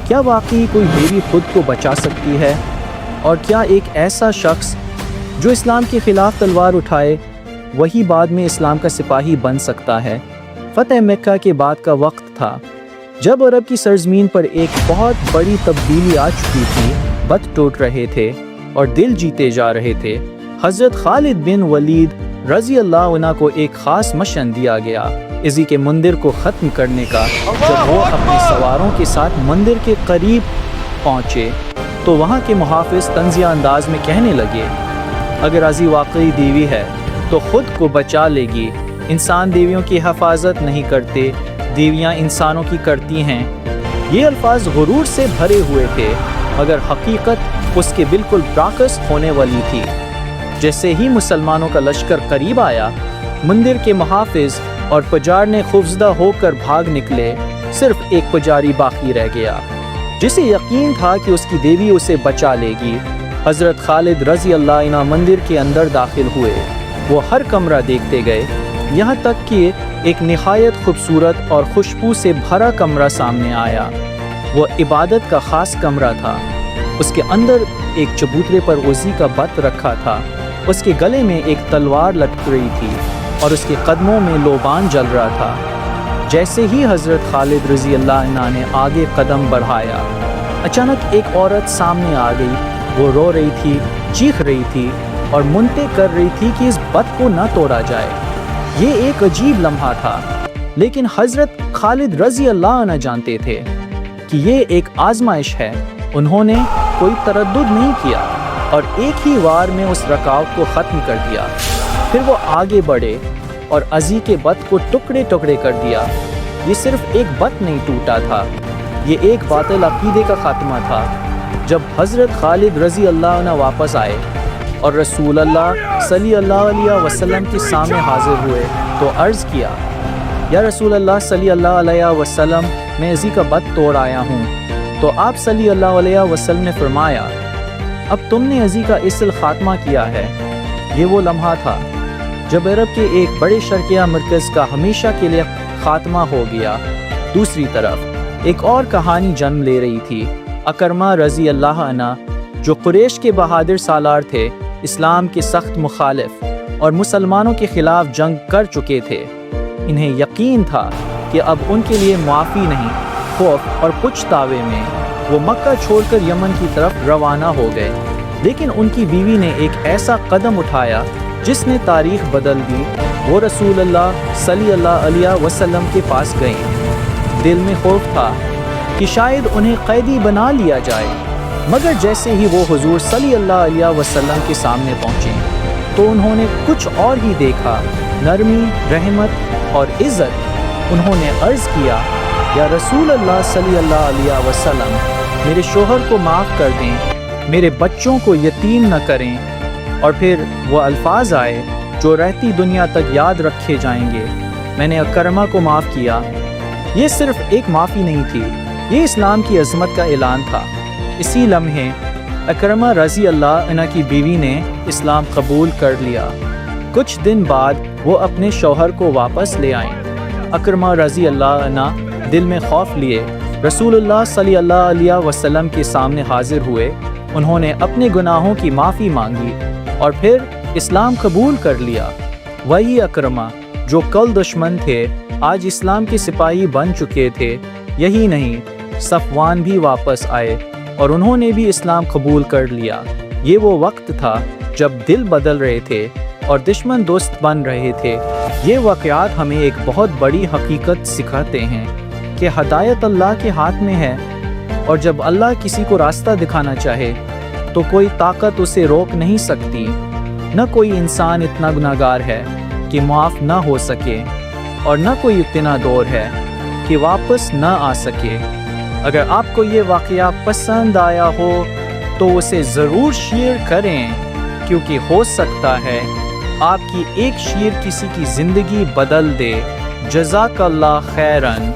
کیا واقعی کوئی دیوی خود کو بچا سکتی ہے؟ اور کیا ایک ایسا شخص جو اسلام کے خلاف تلوار اٹھائے وہی بعد میں اسلام کا سپاہی بن سکتا ہے؟ فتح مکہ کے بعد کا وقت تھا جب عرب کی سرزمین پر ایک بہت بڑی تبدیلی آ چکی تھی۔ بت ٹوٹ رہے تھے اور دل جیتے جا رہے تھے۔ حضرت خالد بن ولید رضی اللہ عنہ کو ایک خاص مشن دیا گیا اسی کے مندر کو ختم کرنے کا۔ جب وہ اپنے سواروں کے ساتھ مندر کے قریب پہنچے تو وہاں کے محافظ طنزیہ انداز میں کہنے لگے، اگر ازی واقعی دیوی ہے تو خود کو بچا لے گی۔ انسان دیویوں کی حفاظت نہیں کرتے، دیویاں انسانوں کی کرتی ہیں۔ یہ الفاظ غرور سے بھرے ہوئے تھے مگر حقیقت اس کے بالکل برعکس ہونے والی تھی۔ جیسے ہی مسلمانوں کا لشکر قریب آیا، مندر کے محافظ اور پجار خوفزدہ ہو کر بھاگ نکلے۔ صرف ایک پجاری باقی رہ گیا جسے یقین تھا کہ اس کی دیوی اسے بچا لے گی۔ حضرت خالد رضی اللہ عنہ مندر کے اندر داخل ہوئے۔ وہ ہر کمرہ دیکھتے گئے یہاں تک کہ ایک نہایت خوبصورت اور خوشبو سے بھرا کمرہ سامنے آیا۔ وہ عبادت کا خاص کمرہ تھا۔ اس کے اندر ایک چبوترے پر عزی کا بت رکھا تھا۔ اس کے گلے میں ایک تلوار لٹک رہی تھی اور اس کے قدموں میں لوبان جل رہا تھا۔ جیسے ہی حضرت خالد رضی اللہ عنہ نے آگے قدم بڑھایا، اچانک ایک عورت سامنے آ گئی۔ وہ رو رہی تھی، چیخ رہی تھی اور منتے کر رہی تھی کہ اس بت کو نہ توڑا جائے۔ یہ ایک عجیب لمحہ تھا، لیکن حضرت خالد رضی اللہ عنہ جانتے تھے کہ یہ ایک آزمائش ہے۔ انہوں نے کوئی تردد نہیں کیا اور ایک ہی وار میں اس رکاوٹ کو ختم کر دیا۔ پھر وہ آگے بڑھے اور عزی کے بت کو ٹکڑے ٹکڑے کر دیا۔ یہ صرف ایک بت نہیں ٹوٹا تھا، یہ ایک باطل عقیدے کا خاتمہ تھا۔ جب حضرت خالد رضی اللہ عنہ واپس آئے اور رسول اللہ صلی اللہ علیہ وسلم کے سامنے حاضر ہوئے تو عرض کیا، یا رسول اللہ صلی اللہ علیہ وسلم، میں عزی کا بت توڑ آیا ہوں۔ تو آپ صلی اللہ علیہ وسلم نے فرمایا، اب تم نے عزی کا اصل خاتمہ کیا ہے۔ یہ وہ لمحہ تھا جب عرب کے ایک بڑے شرقیہ مرکز کا ہمیشہ کے لیے خاتمہ ہو گیا۔ دوسری طرف ایک اور کہانی جنم لے رہی تھی۔ اکرمہ رضی اللہ عنہ جو قریش کے بہادر سالار تھے، اسلام کے سخت مخالف اور مسلمانوں کے خلاف جنگ کر چکے تھے۔ انہیں یقین تھا کہ اب ان کے لیے معافی نہیں۔ خوف اور پچھتاوے میں وہ مکہ چھوڑ کر یمن کی طرف روانہ ہو گئے، لیکن ان کی بیوی نے ایک ایسا قدم اٹھایا جس نے تاریخ بدل دی۔ وہ رسول اللہ صلی اللہ علیہ وسلم کے پاس گئیں۔ دل میں خوف تھا کہ شاید انہیں قیدی بنا لیا جائے، مگر جیسے ہی وہ حضور صلی اللہ علیہ وسلم کے سامنے پہنچے تو انہوں نے کچھ اور ہی دیکھا، نرمی، رحمت اور عزت۔ انہوں نے عرض کیا، یا رسول اللہ صلی اللہ علیہ وسلم، میرے شوہر کو معاف کر دیں، میرے بچوں کو یتیم نہ کریں۔ اور پھر وہ الفاظ آئے جو رہتی دنیا تک یاد رکھے جائیں گے، میں نے اکرمہ کو معاف کیا۔ یہ صرف ایک معافی نہیں تھی، یہ اسلام کی عظمت کا اعلان تھا۔ اسی لمحے اکرمہ رضی اللہ عنہ کی بیوی نے اسلام قبول کر لیا۔ کچھ دن بعد وہ اپنے شوہر کو واپس لے آئیں۔ اکرمہ رضی اللہ عنہ دل میں خوف لیے رسول اللہ صلی اللہ علیہ وسلم کے سامنے حاضر ہوئے۔ انہوں نے اپنے گناہوں کی معافی مانگی اور پھر اسلام قبول کر لیا۔ وہی اکرمہ جو کل دشمن تھے آج اسلام کے سپاہی بن چکے تھے۔ یہی نہیں، صفوان بھی واپس آئے اور انہوں نے بھی اسلام قبول کر لیا۔ یہ وہ وقت تھا جب دل بدل رہے تھے اور دشمن دوست بن رہے تھے۔ یہ واقعات ہمیں ایک بہت بڑی حقیقت سکھاتے ہیں کہ ہدایت اللہ کے ہاتھ میں ہے، اور جب اللہ کسی کو راستہ دکھانا چاہے تو کوئی طاقت اسے روک نہیں سکتی۔ نہ کوئی انسان اتنا گناہگار ہے کہ معاف نہ ہو سکے، اور نہ کوئی اتنا دور ہے کہ واپس نہ آ سکے۔ اگر آپ کو یہ واقعہ پسند آیا ہو تو اسے ضرور شیئر کریں، کیونکہ ہو سکتا ہے آپ کی ایک شیئر کسی کی زندگی بدل دے۔ جزاک اللہ خیراً۔